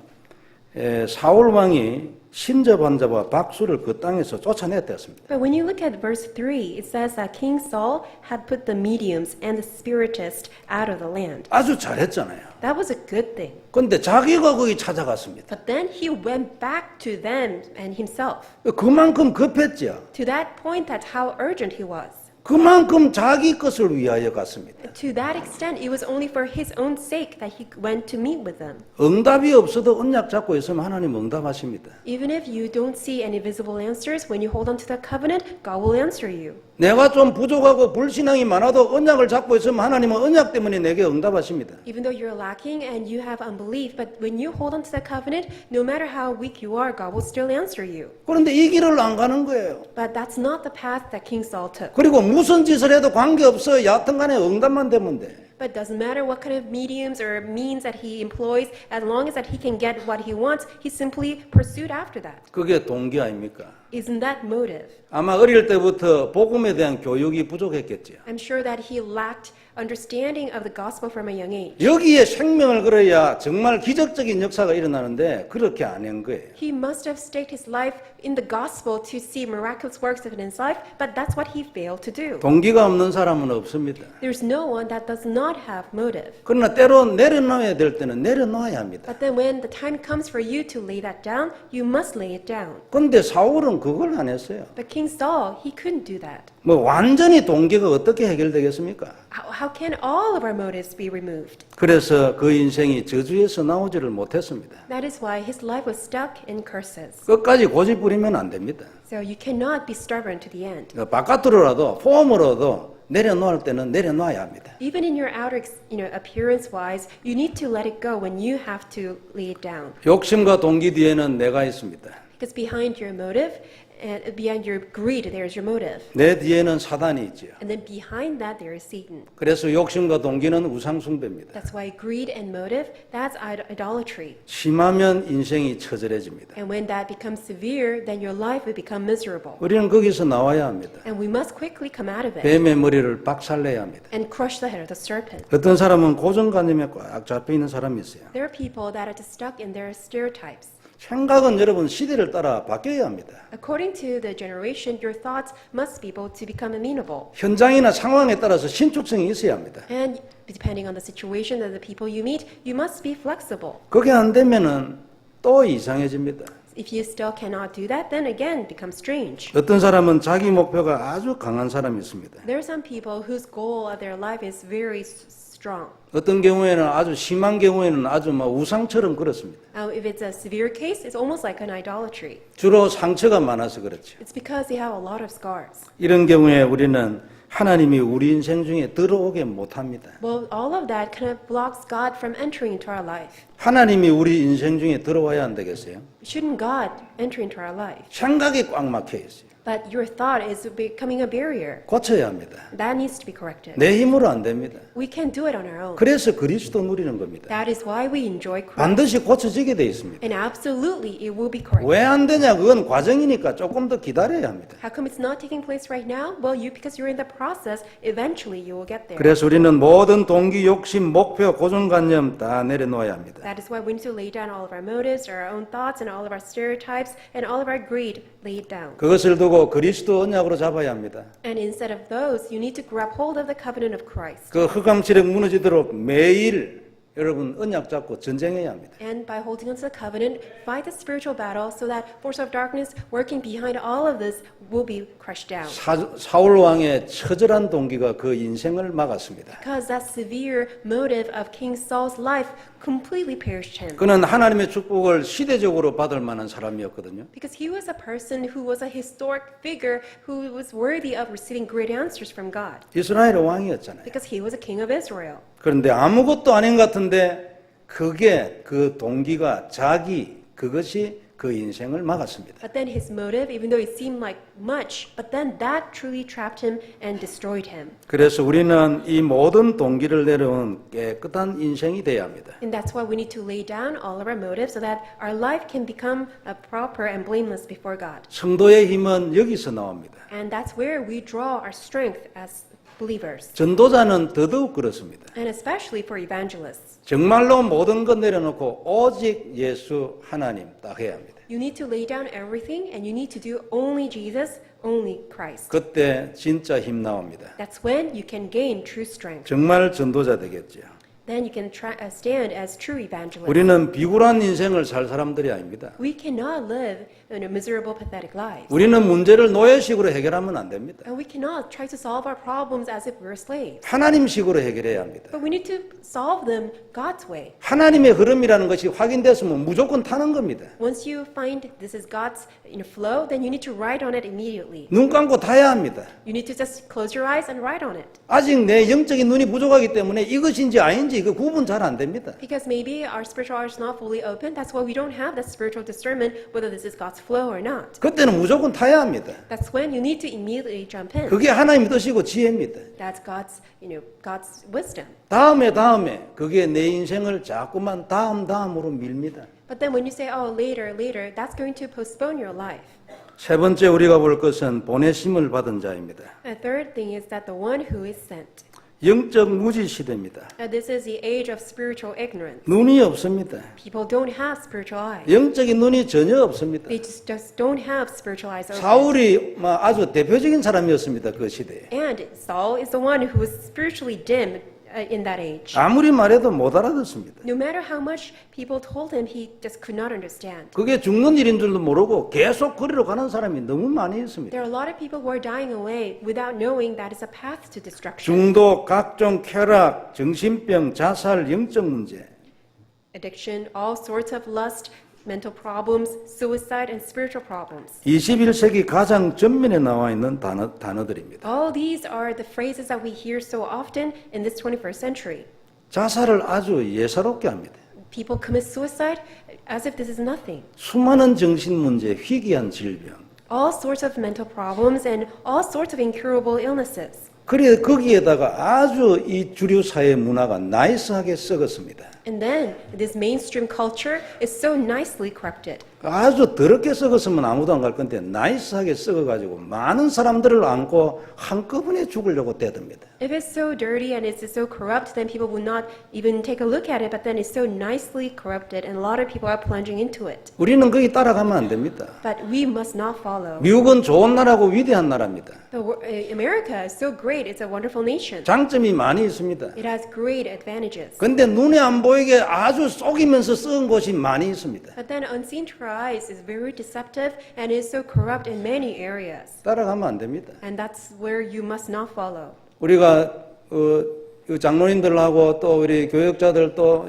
사울 왕이 신접한 자와 박수를 그 땅에서 쫓아냈다습니다. But when you look at verse 3, it says that King Saul had put the mediums and the spiritist out of the land. 아주 잘했잖아요. That was a good thing. 그런데 자기가 거기 찾아갔습니다. But then he went back to them and himself. 그만큼 급했죠. To that point, that's how urgent he was. 그만큼 자기 것을 위하여 갔습니다. To that extent, it was only for his own sake that he went to meet with them. 응답이 없어도 언약 잡고 있으면 하나님 응답하십니다. Even if you don't see any visible answers, when you hold on to the covenant, God will answer you. 내가 좀 부족하고 불신앙이 많아도 언약을 잡고 있으면 하나님은 언약 때문에 내게 응답하십니다. Even though you're lacking and you have unbelief, but when you hold on to the covenant, no matter how weak you are, God will still answer you. 그런데 이 길을 안 가는 거예요. But that's not the path that King Saul took. 그리고 무슨 짓을 해도 관계없어요. 여하튼 간에 응답만 되면 돼. But it doesn't matter what kind of mediums or means that he employs, as long as that he can get what he wants, he simply pursued after that. 그게 동기 아닙니까? Isn't that motive? 아마 어릴 때부터 복음에 대한 교육이 부족했겠죠. I'm sure that he lacked understanding of the gospel from a young age. 여기에 생명을 걸어야 정말 기적적인 역사가 일어나는데 그렇게 안 한 거예요. He must have staked his life in the gospel to see miraculous works of in his life, but that's what he failed to do. 동기가 없는 사람은 없습니다. There's no one that does not have motive. 그러나 때로 내려놔야 될 때는 내려놔야 합니다. But then when the time comes for you to lay that down, you must lay it down. 그런데 사울은 그걸 안 했어요. But King Saul, he couldn't do that. 뭐 완전히 동기가 어떻게 해결되겠습니까? How can all of our motives be removed? 그래서 그 인생이 저주에서 나오지를 못했습니다. That is why his life was stuck in curses. 끝까지 고집 부리면 안 됩니다. So you cannot be stubborn to the end. 바깥으로라도 폼으로도 내려놓을 때는 내려놔야 합니다. Even in your outer, appearance-wise, you need to let it go when you have to lay it down. 욕심과 동기 뒤에는 내가 있습니다. Because behind your motive and behind your greed, there is your motive. 내 뒤에는 사단이 있죠. And then behind that, there is Satan. 그래서 욕심과 동기는 우상숭배입니다. That's why greed and motive, that's idolatry. 심하면 인생이 처절해집니다. And when that becomes severe, then your life will become miserable. 우리는 거기서 나와야 합니다. And we must quickly come out of it 뱀의 머리를 박살내야 합니다. and crush the head of the serpent. 어떤 사람은 고정관념에 꽉 잡혀 있는 사람이 있어요. There are people that are just stuck in their stereotypes. 생각은 여러분 시대를 따라 바뀌어야 합니다. According to the generation, your thoughts must be able to become amenable. 현장이나 상황에 따라서 신축성이 있어야 합니다. And depending on the situation and the people you meet, you must be flexible. 그게 안 되면은 또 이상해집니다. If you still cannot do that, then again it becomes strange. 어떤 사람은 자기 목표가 아주 강한 사람이 있습니다. There are some people whose goal of their life is very strong. 어떤 경우에는 아주 심한 경우에는 아주 막 우상처럼 그렇습니다. If it's a severe case, it's almost like an idolatry. 주로 상처가 많아서 그렇죠. It's because they have a lot of scars. 이런 경우에 우리는 하나님이 우리 인생 중에 들어오게 못합니다. Well, all of that kind of blocks God from entering into our life. 하나님이 우리 인생 중에 들어와야 안 되겠어요? Shouldn't God enter into our life? 생각이 꽉 막혀 있어요. But your thought is becoming a barrier. 고쳐야 합니다. That needs to be corrected. 내 힘으로 안 됩니다. We can't do it on our own. 그래서 그리스도 누리는 겁니다. That is why we enjoy Christ. 반드시 고쳐지게 돼 있습니다. And absolutely, it will be corrected. 왜 안 되냐? 그건 과정이니까 조금 더 기다려야 합니다. How come it's not taking place right now? Well, because you're in the process, eventually you will get there. 그래서 우리는 모든 동기, 욕심, 목표, 고정관념 다 내려놓아야 합니다. That is why we need to lay down all of our motives, our own thoughts, and all of our stereotypes, and all of our greed laid down. 그것을 두고 그리스도 언약으로 잡아야 합니다. And instead of those, you need to grab hold of the covenant of Christ. 그 흑암칠흑 무너지도록 매일 여러분 언약 잡고 전쟁해야 합니다. And by holding on to the covenant, fight the spiritual battle so that force of darkness working behind all of this will be crushed down. 사울 왕의 처절한 동기가 그 인생을 막았습니다. Because that severe motive of King Saul's life completely perished him. 그는 하나님의 축복을 시대적으로 받을 만한 사람이었거든요. Because he was a person who was a historic figure who was worthy of receiving great answers from God. 이스라엘의 왕이었잖아요. Because he was a king of Israel. 그런데 아무것도 아닌 것 같은데 그게 그 동기가 그것이 그 인생을 막았습니다. But then his motive, even though it seemed like much, but then that truly trapped him and destroyed him. 그래서 우리는 이 모든 동기를 내려온 깨끗한 인생이 돼야 합니다. And that's why we need to lay down all of our motives so that our life can become proper and blameless before God. 성도의 힘은 여기서 나옵니다. And that's where we draw our strength as believers. 전도자는 더더욱 그렇습니다. And especially for evangelists. 정말로 모든 것 내려놓고 오직 예수 하나님 딱 해야 합니다. You need to lay down everything and you need to do only Jesus, only Christ. 그때 진짜 힘 나옵니다. That's when you can gain true strength. 정말 전도자 되겠죠. Then you can stand as true evangelists. 우리는 비굴한 인생을 살 사람들이 아닙니다. We cannot live in a miserable, pathetic life. 우리는 문제를 노예식으로 해결하면 안 됩니다. And we cannot try to solve our problems as if we're slaves. 하나님식으로 해결해야 합니다. But we need to solve them God's way. 하나님의 흐름이라는 것이 확인됐으면 무조건 타는 겁니다. Once you find this is God's flow, then you need to write on it immediately. 눈 감고 타야 합니다. You need to just close your eyes and write on it. 아직 내 영적인 눈이 부족하기 때문에 이것인지 아닌지 그 구분 잘 안 됩니다. Because maybe our spiritual eyes are not fully open. That's why we don't have that spiritual discernment whether this is God's flow or not. 그때는 무조건 타야 합니다. That's when you need to immediately jump in. 그게 하나님의 뜻이고 지혜입니다. That's God's, God's wisdom. 다음에 그게 내 인생을 자꾸만 다음으로 밀니다. But then when you say, oh, later, that's going to postpone your life. 세 번째 우리가 볼 것은 보내심을 받은 자입니다. The third thing is that the one who is sent. 영적 무지 시대입니다. This is the age of spiritual ignorance. 눈이 없습니다. People don't have spiritual eyes. 영적인 눈이 전혀 없습니다. They just don't have spiritual eyes open. 사울이 아주 대표적인 사람이었습니다. 그 시대에. And Saul is the one who was spiritually dim in that age. 아무리 말해도 못 알아듣습니다. No matter how much people told him, he just could not understand. 그게 죽는 일인 줄도 모르고 계속 거리로 가는 사람이 너무 많이 있습니다. There are a lot of people who are dying away without knowing that it's a path to destruction. 중독, 각종 쾌락, 정신병, 자살, 영적 문제. Addiction, all sorts of lust, mental problems, suicide, and spiritual problems. 21세기 가장 전면에 나와 있는 단어들입니다. All these are the phrases that we hear so often in this 21st century. 자살을 아주 예사롭게 합니다. People commit suicide as if this is nothing. 수많은 정신 문제, 희귀한 질병. All sorts of mental problems and all sorts of incurable illnesses. 그래 거기에다가 아주 이 주류 사회 문화가 나이스하게 썩었습니다. And then this mainstream culture is so nicely corrupted. 아주 더럽게 썩었으면 아무도 안 갈 건데 나이스하게 썩어가지고 많은 사람들을 안고 한꺼번에 죽으려고 대듭니다. If it's so dirty and it's so corrupt, then people will not even take a look at it, but then it's so nicely corrupted and a lot of people are plunging into it. 우리는 거기 따라가면 안 됩니다. But we must not follow. 미국은 좋은 나라고 위대한 나라입니다. America is so great, it's a wonderful nation. 장점이 많이 있습니다. It has great advantages. 근데 눈에 안 보이게 아주 속이면서 썩은 곳이 많이 있습니다. But then unseen to our eyes is very deceptive and is so corrupt in many areas. 따라가면 안 됩니다. And that's where you must not follow. 우리가 장로님들하고 또 우리 교역자들 또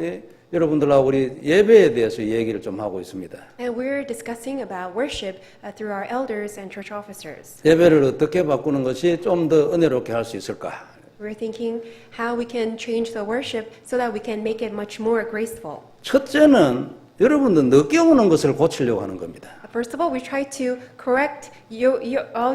여러분들하고 우리 예배에 대해서 얘기를 좀 하고 있습니다. And we're discussing about worship through our elders and church officers. 예배를 어떻게 바꾸는 것이 좀 더 은혜롭게 할 수 있을까? We're thinking how we can change the worship so that we can make it much more graceful. 첫째는 여러분도 늦게 오는 것을 고치려고 하는 겁니다. First of all, we try to correct all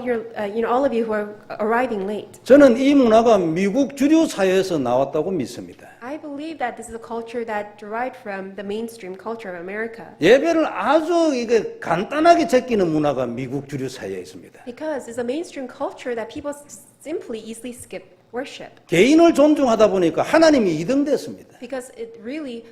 of you who are arriving late. 저는 이 문화가 미국 주류 사회에서 나왔다고 믿습니다. I believe that this is a culture that derived from the mainstream culture of America. 예배를 아주 이게 간단하게 제끼는 문화가 미국 주류 사회에 있습니다. Because it's a mainstream culture that people simply easily skip worship. 개인을 존중하다 보니까 하나님이 2등 됐습니다. Because it really,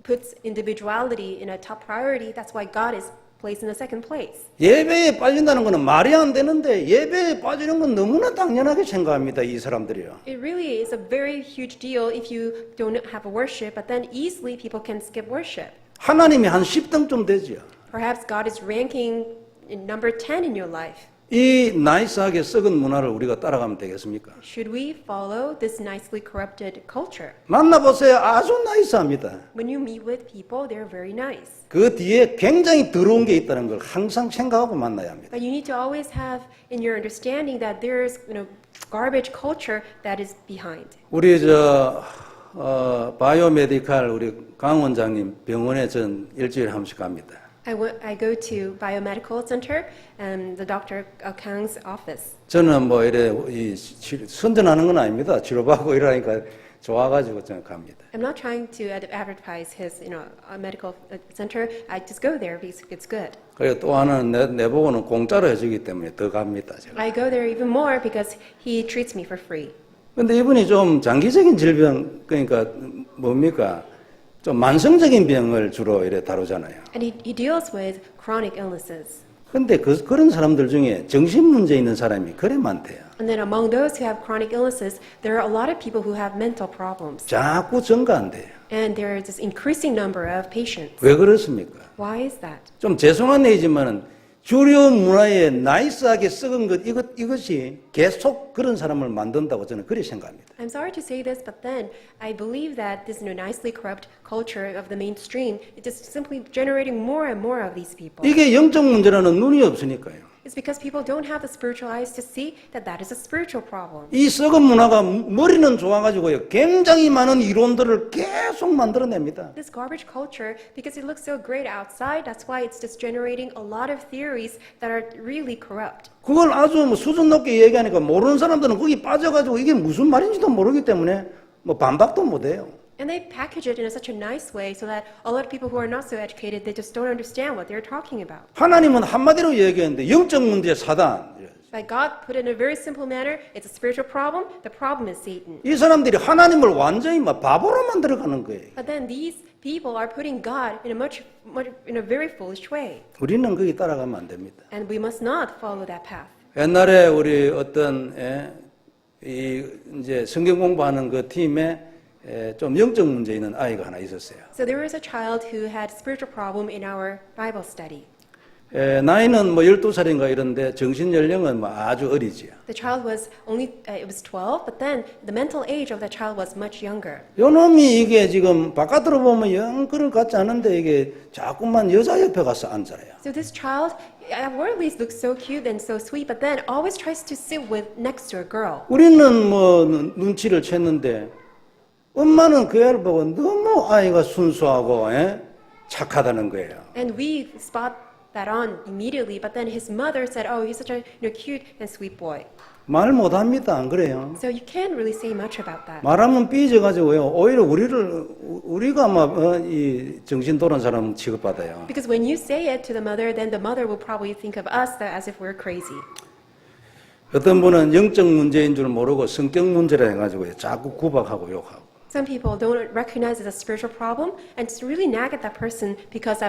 puts individuality in a top priority. That's why God is placed in the second place. 예배에 빠진다는 것은 말이 안 되는데 예배에 빠지는 건 너무나 당연하게 생각합니다. 이 사람들이요. It really is a very huge deal if you don't have a worship, but then easily people can skip worship. 하나님이 한 10등쯤 되죠. Perhaps God is ranking in number 10 in your life. 이 나이스하게 썩은 문화를 우리가 따라가면 되겠습니까? Should we follow this nicely corrupted culture? 만나보세요. 아주 나이스합니다. When you meet with people, they're very nice. 그 뒤에 굉장히 더러운 게 있다는 걸 항상 생각하고 만나야 합니다. But you need to always have in your understanding that there's garbage culture that is behind. 우리 바이오메디칼 우리 강 원장님 병원에 전 일주일에 한 번씩 갑니다. I go to biomedical center and the Dr. Kang's office. 저는 뭐 이래 선전하는 건 아닙니다. 치료받고 이러니까 좋아가지고 저는 갑니다. I'm not trying to advertise his, medical center. I just go there because it's good. 그리고 또 하나는 내보고는 공짜로 해주기 때문에 더 갑니다. 제가. I go there even more because he treats me for free. 근데 이분이 좀 장기적인 질병, 그러니까 뭡니까? 좀 만성적인 병을 주로 이래 다루잖아요. And he deals with chronic illnesses. 근데 그런 사람들 중에 정신 문제 있는 사람이 그래 많대요. And then among those who have chronic illnesses, there are a lot of people who have mental problems. 자꾸 증가한대요. And there is this increasing number of patients. 왜 그렇습니까? Why is that? 좀 죄송한 얘기지만은 주류 문화에 나이스하게 썩은 이것이 계속 그런 사람을 만든다고 저는 그렇게 생각합니다. I'm sorry to say this, but then I believe that this nicely corrupt culture of the mainstream is just simply generating more and more of these people. 이게 영적 문제라는 눈이 없으니까요. It's because people don't have the spiritual eyes to see that that is a spiritual problem. 이 썩은 문화가 머리는 좋아가지고요. 굉장히 많은 이론들을 계속 만들어냅니다. This garbage culture, because it looks so great outside, that's why it's just generating a lot of theories that are really corrupt. 그걸 아주 수준 높게 얘기하니까 모르는 사람들은 거기 빠져가지고 이게 무슨 말인지도 모르기 때문에 반박도 못해요. And they package it in such a nice way so that a lot of people who are not so educated, they just don't understand what they're talking about. 하나님은 한마디로 얘기했는데 영적 문제 사단. Like God put it in a very simple manner, it's a spiritual problem, the problem is Satan. 이 사람들이 하나님을 완전히 바보로 만들어가는 거예요. But then these people are putting God in a very foolish way. 우리는 거기 따라가면 안 됩니다. And we must not follow that path. 옛날에 우리 어떤 이제 성경 공부하는 그 팀에 좀 영적 문제 있는 아이가 하나 있었어요. So there was a child who had spiritual problem in our Bible study. 나이는 12살인가 이런데 정신 연령은 아주 어리지요. The child was it was 12, but then the mental age of the child was much younger. 요놈이 이게 지금 바깥으로 보면 영 그럴 같지 않은데 이게 자꾸만 여자 옆에 가서 앉아요. So this child outwardly looks so cute and so sweet, but then always tries to sit next to a girl. 우리는 눈치를 챘는데 엄마는 그 애를 보고 너무 아이가 순수하고 착하다는 거예요. And we spot that on immediately, but then his mother said, "Oh, he's such a cute and sweet boy." 말 못합니다. 안 그래요? So you can't really say much about that. 말하면 삐져가지고요. 오히려 우리가 이 정신 돌아온 사람 취급받아요. Because when you say it to the mother, then the mother will probably think of us as if we're crazy. 어떤 분은 영적 문제인 줄 모르고 성격 문제라 해가지고요. 자꾸 구박하고 욕하고. Some people don't recognize it as a spiritual problem and just really nag at that person because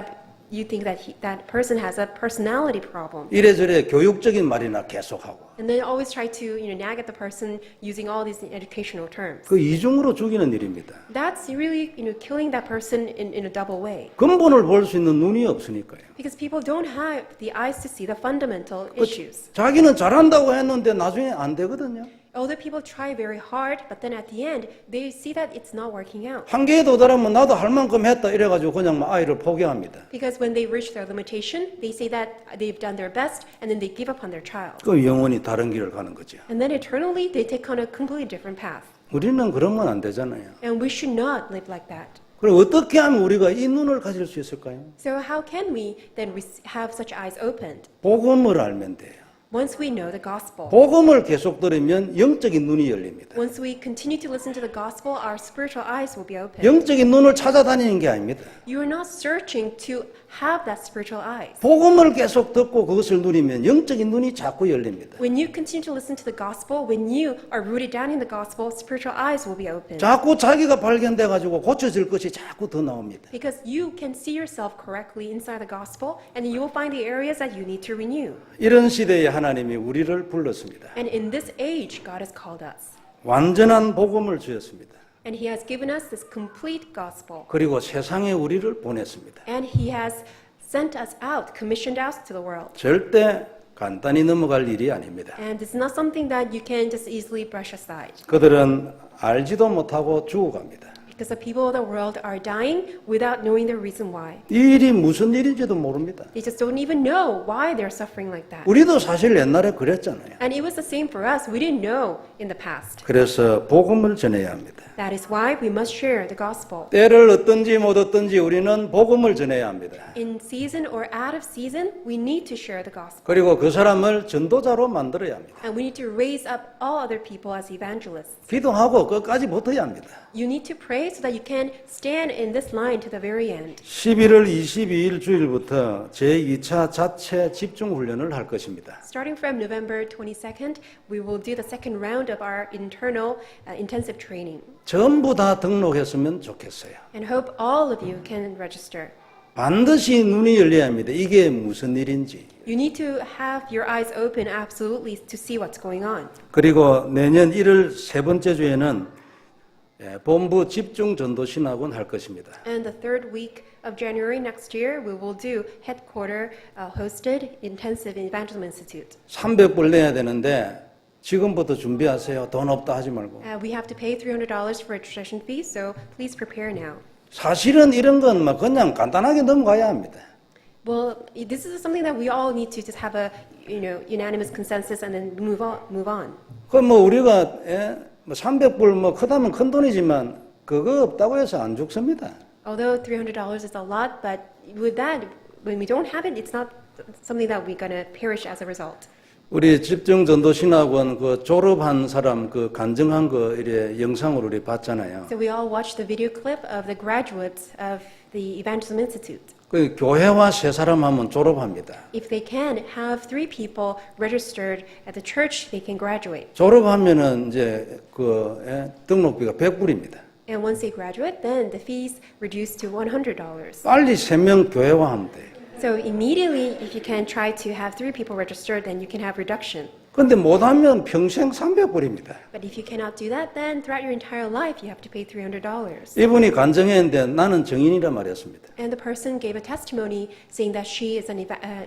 you think that that person has a personality problem. 이래저래 교육적인 말이나 계속하고. And then always try to nag at the person using all these educational terms. 그 이중으로 죽이는 일입니다. That's really killing that person in a double way. 근본을 볼 수 있는 눈이 없으니까요. Because people don't have the eyes to see the fundamental issues. 자기는 잘한다고 했는데 나중에 안 되거든요. Other people try very hard, but then at the end, they see that it's not working out. 한계에 도달하면 나도 할 만큼 했다 이래가지고 그냥 아이를 포기합니다. Because when they reach their limitation, they say that they've done their best, and then they give up on their child. 그 영원히 다른 길을 가는 거죠. And then eternally, they take on a completely different path. 우리는 그러면 안 되잖아요. And we should not live like that. 그럼 어떻게 하면 우리가 이 눈을 가질 수 있을까요? So how can we then have such eyes opened? 복음을 알면 돼요. Once we know the gospel. 복음을 계속 들으면 영적인 눈이 열립니다. Once we continue to listen to the gospel, our spiritual eyes will be opened. 영적인 눈을 찾아다니는 게 아닙니다. You are not searching to have that spiritual eyes. 복음을 계속 듣고 그것을 누리면 영적인 눈이 자꾸 열립니다. When you continue to listen to the gospel, when you are rooted down in the gospel, spiritual eyes will be opened. 자꾸 자기가 발견돼 가지고 고쳐질 것이 자꾸 더 나옵니다. Because you can see yourself correctly inside the gospel, and you will find the areas that you need to renew. 이런 시대에 하나님이 우리를 불렀습니다. And in this age, God has called us. 완전한 복음을 주었습니다. And He has given us this complete gospel. 그리고 세상에 우리를 보냈습니다. And He has sent us out, commissioned us to the world. 절대 간단히 넘어갈 일이 아닙니다. And it's not something that you can just easily brush aside. 그들은 알지도 못하고 죽어갑니다. Because the people of the world are dying without knowing the reason why. 이 일이 무슨 일인지도 모릅니다. They just don't even know why they're suffering like that. 우리도 사실 옛날에 그랬잖아요. And it was the same for us. We didn't know in the past. 그래서 복음을 전해야 합니다. That is why we must share the gospel. 때를 얻든지 못 얻든지 우리는 복음을 전해야 합니다. In season or out of season, we need to share the gospel. 그리고 그 사람을 전도자로 만들어야 합니다. And we need to raise up all other people as evangelists. 기도하고 끝까지 버텨야 합니다. You need to pray so that you can stand in this line to the very end. 11월 22일 주일부터 제2차 자체 집중 훈련을 할 것입니다. Starting from November 22nd, we will do the second round of our internal intensive training. 전부 다 등록했으면 좋겠어요. And hope all of you can register. 반드시 눈이 열려야 합니다. 이게 무슨 일인지. You need to have your eyes open absolutely to see what's going on. 그리고 내년 1월 세 번째 주에는 본부 집중 전도 신학원 할 것입니다. And the third week of January next year, we will do headquarter hosted intensive evangelism institute. 300불 내야 되는데 지금부터 준비하세요. 돈 없다 하지 말고. We have to pay $300 for registration fees, so please prepare now. 사실은 이런 건 막 그냥 간단하게 넘어가야 합니다. Well, this is something that we all need to just have a, unanimous consensus and then move on. 그럼 뭐 우리가 뭐 300불 뭐 크다면 큰 돈이지만 그거 없다고 해서 안 죽습니다. Although $300 is a lot, but with that, when we don't have it, it's not something that we're going to perish as a result. 우리 집중 전도 신학원 그 졸업한 사람 그 간증한 거 이래 영상으로 우리 봤잖아요. So we all watched the video clip of the graduates of the Evangelism Institute. 그 교회와 세 사람 하면 졸업합니다. If they can have 3 people registered at the church, they can graduate. 졸업하면은 이제 등록비가 100불입니다. And once they graduate, then the fees reduce to $100. 빨리 3명 교회화하면 돼요. So immediately, if you can try to have 3 people registered, then you can have reduction. 근데 못하면 평생 300불입니다. But if you cannot do that, then throughout your entire life, you have to pay $300. 이분이 간증했는데 나는 증인이라 말했습니다. And the person gave a testimony saying that she is a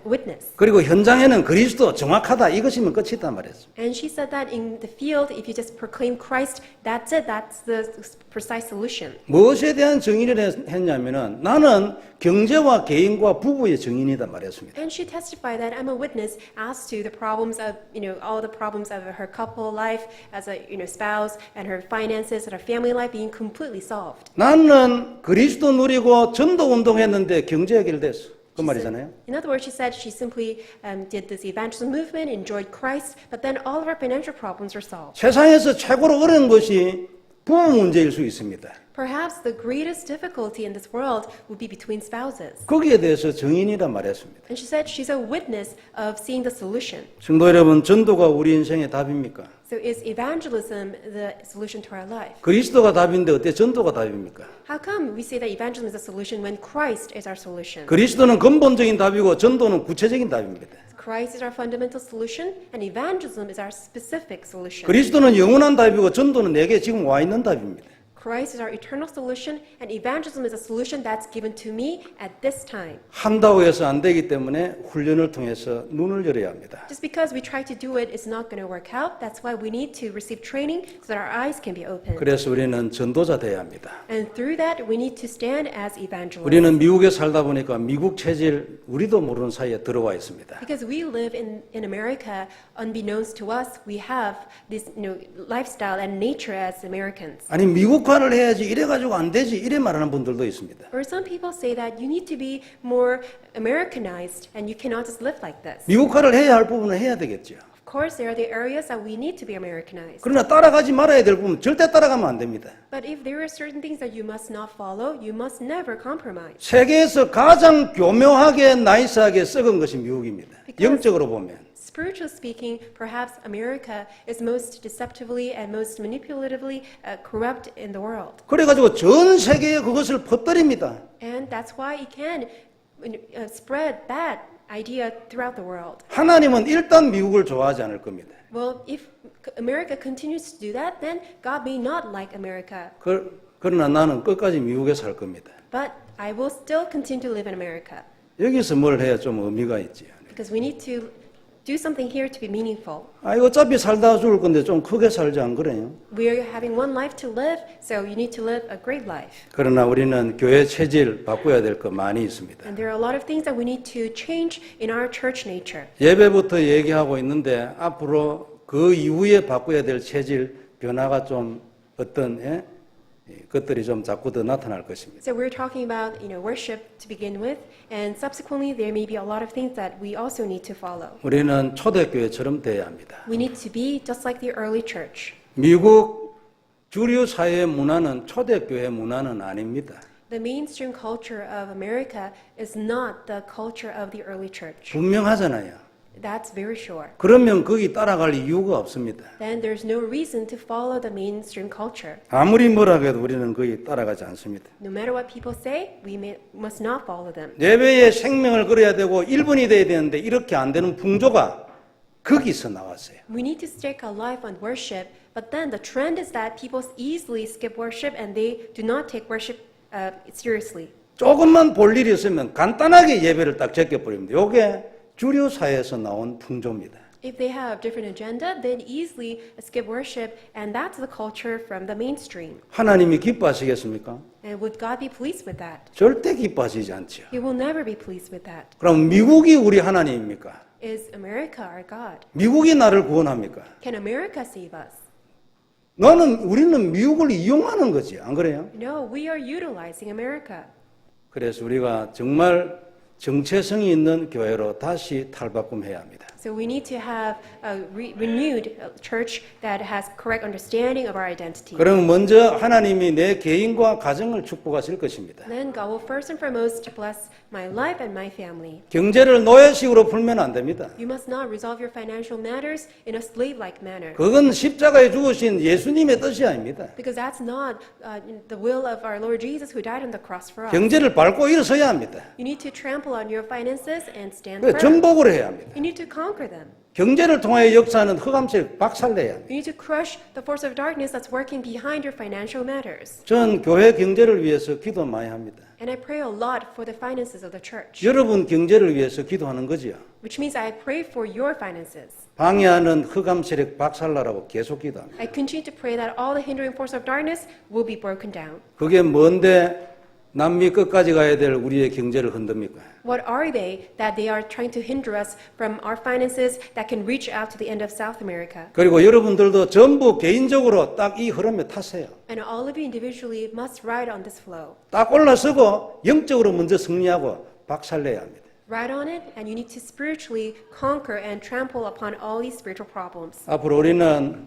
witness. 그리고 현장에는 그리스도 정확하다 이것이면 끝이다 말했습니다. And she said that in the field, if you just proclaim Christ, that's it, that's the precise solution. 무엇에 대한 증인을 했냐면은 나는 경제와 개인과 부부의 증인이다 말했습니다. And she testified that I'm a witness as to the problems of, all the problems of her couple life as a, spouse and her finances and her family life being completely solved. 나는 그리스도 누리고 전도 운동했는데 경제 해결됐어. 그 말이잖아요. In other words, she said she simply did this evangelism movement, enjoyed Christ, but then all of her financial problems were solved. 세상에서 최고로 어려운 것이 부부 문제일 수 있습니다. Perhaps the greatest difficulty in this world would be between spouses. 거기에 대해서 증인이라 말했습니다. And she said she's a witness of seeing the solution. 성도 여러분, 전도가 우리 인생의 답입니까? So is evangelism the solution to our life? 그리스도가 답인데 어때 전도가 답입니까? How come we say that evangelism is a solution when Christ is our solution? 그리스도는 근본적인 답이고 전도는 구체적인 답입니다. Christ is our fundamental solution and evangelism is our specific solution. 그리스도는 영원한 답이고 전도는 내게 지금 와 있는 답입니다. Christ is our eternal solution and evangelism is a solution that's given to me at this time. 한다고 해서 안 되기 때문에 훈련을 통해서 눈을 열어야 합니다. Just because we try to do it is not going to work out. That's why we need to receive training so that our eyes can be opened. 그래서 우리는 전도자 돼야 합니다. And through that, we need to stand as evangelists. 우리는 미국에 살다 보니까 미국 체질 우리도 모르는 사이에 들어와 있습니다. Because we live in America, unbeknownst to us, we have this lifestyle and nature as Americans. 아니 미국과 미국화를 해야지 이래가지고 안 되지 이래 말하는 분들도 있습니다. Or some people say that you need to be more Americanized and you cannot just live like this. 미국화를 해야 할 부분은 해야 되겠죠. Of course, there are the areas that we need to be Americanized. 그러나 따라가지 말아야 될 부분 절대 따라가면 안 됩니다. But if there are certain things that you must not follow, you must never compromise. 세계에서 가장 교묘하게 나이스하게 썩은 것이 미국입니다. 영적으로 보면. Spiritually speaking, perhaps America is most deceptively and most manipulatively corrupt in the world. 그래가지고 전 세계에 그것을 퍼뜨립니다. And that's why it can spread that idea throughout the world. 하나님은 일단 미국을 좋아하지 않을 겁니다. Well, if America continues to do that, then God may not like America. 그러나 나는 끝까지 미국에 살 겁니다. But I will still continue to live in America. 여기서 뭘 해야 좀 의미가 있지요. Because we need to do something here to be meaningful. 어차피 살다 죽을 건데 좀 크게 살지 안 그래요? We are having one life to live, so you need to live a great life. 그러나 우리는 교회 체질 바꿔야 될 거 많이 있습니다. And there are a lot of things that we need to change in our church nature. 예배부터 얘기하고 있는데 앞으로 그 이후에 바꿔야 될 체질 변화가 좀 어떤 것들이 좀 자꾸 더 나타날 것입니다. So we're talking about, worship to begin with, and subsequently there may be a lot of things that we also need to follow. 우리는 초대교회처럼 돼야 합니다. We need to be just like the early church. 미국 주류 사회의 문화는 초대교회 문화는 아닙니다. The mainstream culture of America is not the culture of the early church. 분명하잖아요. That's very sure. 그러면 거기 따라갈 이유가 없습니다. Then there's no reason to follow the mainstream culture. 아무리 뭐라 해도 우리는 거기 따라가지 않습니다. No matter what people say, must not follow them. 예배에 생명을 걸어야 되고 1분이 돼야 되는데 이렇게 안 되는 풍조가 거기서 나왔어요. We need to stake our life on worship, but then the trend is that people easily skip worship and they do not take worship seriously. 조금만 볼 일이 있으면 간단하게 예배를 딱 제껴버립니다. 이게 주류 사회에서 나온 풍조입니다. If they have different agenda, then easily skip worship, and that's the culture from the mainstream. 하나님이 기뻐하시겠습니까? And would God be pleased with that? 절대 기뻐하시지 않죠. He will never be pleased with that. 그럼 미국이 우리 하나님입니까? Is America our God? 미국이 나를 구원합니까? Can America save us? 우리는 미국을 이용하는 거지, 안 그래요? No, we are utilizing America. 그래서 우리가 정말 정체성이 있는 교회로 다시 탈바꿈해야 합니다. So we need to have a renewed church that has correct understanding of our identity. 그러면 먼저 하나님이 내 개인과 가정을 축복하실 것입니다. Then God will first and foremost bless my life and my family. 경제를 노예식으로 풀면 안 됩니다. You must not resolve your financial matters in a slave-like manner. 그건 십자가에 죽으신 예수님의 뜻이 아닙니다. Because that's not the will of our Lord Jesus who died on the cross for us. 경제를 밟고 일어서야 합니다. You need to trample on your finances and stand 그래서 firm. 정복을 해야 합니다. You need to conquer them. 경제를 통해 역사하는 흑암세력 박살내야 합니다. You need to crush the force of darkness that's working behind your financial matters. 전 교회 경제를 위해서 기도 많이 합니다. And I pray a lot for the finances of the church. 여러분 경제를 위해서 기도하는 거지요. Which means I pray for your finances. 방해하는 흑암세력 박살나라고 계속 기도합니다. I continue to pray that all the hindering force of darkness will be broken down. 그게 뭔데 남미 끝까지 가야 될 우리의 경제를 흔듭니까? What are they that they are trying to hinder us from our finances that can reach out to the end of South America? 그리고 여러분들도 전부 개인적으로 딱 이 흐름에 타세요. And all of you individually must ride on this flow. 딱 올라서고 영적으로 먼저 승리하고 박살내야 합니다. Ride on it, and you need to spiritually conquer and trample upon all these spiritual problems. 앞으로 우리는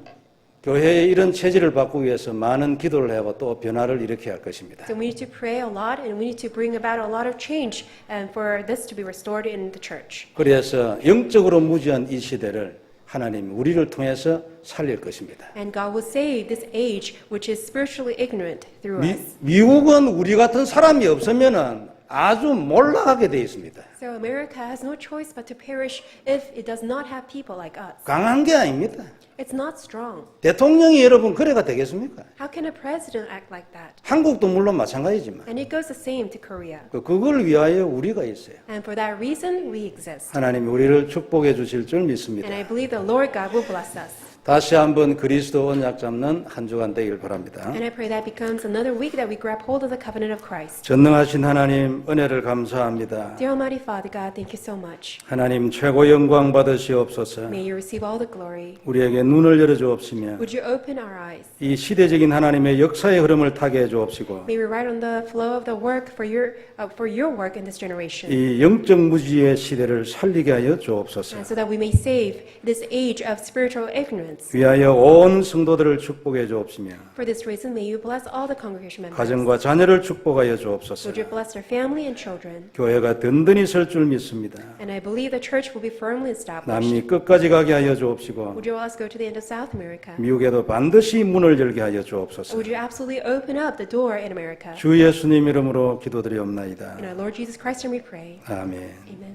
교회의 이런 체질을 바꾸기 위해서 많은 기도를 하고 또 변화를 일으켜야 할 것입니다. So we need to pray a lot, and we need to bring about a lot of change, and for this to be restored in the church. 그래서 영적으로 무지한 이 시대를 하나님 우리를 통해서 살릴 것입니다. And God will save this age, which is spiritually ignorant through us. 미국은 우리 같은 사람이 없으면은 아주 몰락하게 돼 있습니다. So America has no choice but to perish if it does not have people like us. 강한 게 아닙니다. It's not strong. 대통령이 여러분 그래가 되겠습니까? How can a president act like that? 한국도 물론 마찬가지지만 And it goes the same to Korea. 그걸 위하여 우리가 있어요. And for that reason, we exist. 하나님이 우리를 축복해 주실 줄 믿습니다. And I believe the Lord God will bless us. 다시 한번 그리스도 언약 잡는 한 주간 되길 바랍니다. And I pray that becomes another week that we grab hold of the covenant of Christ. 전능하신 하나님 은혜를 감사합니다. Dear Almighty Father God, thank you so much. 하나님 최고 영광 받으시옵소서. May you receive all the glory. 우리에게 눈을 열어주옵시며 Would you open our eyes? 이 시대적인 하나님의 역사의 흐름을 타게 해주옵시고 May we ride on the flow of the work for your work in this generation. 이 영적 무지의 시대를 살리게 하여 주옵소서. And so that we may save this age of spiritual ignorance. 위하여 온 성도들을 축복해 주옵시며 For this reason, may you bless all the congregation members. 가정과 자녀를 축복하여 주옵소서. Would you bless their family and children? 교회가 든든히 설 줄 믿습니다. And I believe the church will be firmly established. 남미 끝까지 가게 하여 주옵시고 Would you allow us to go to the end of South America? 미국에도 반드시 문을 열게 하여 주옵소서. Would you absolutely open up the door in America? 주 예수님 이름으로 기도드리옵나이다. In our Lord Jesus Christ, and we pray. 아멘. Amen.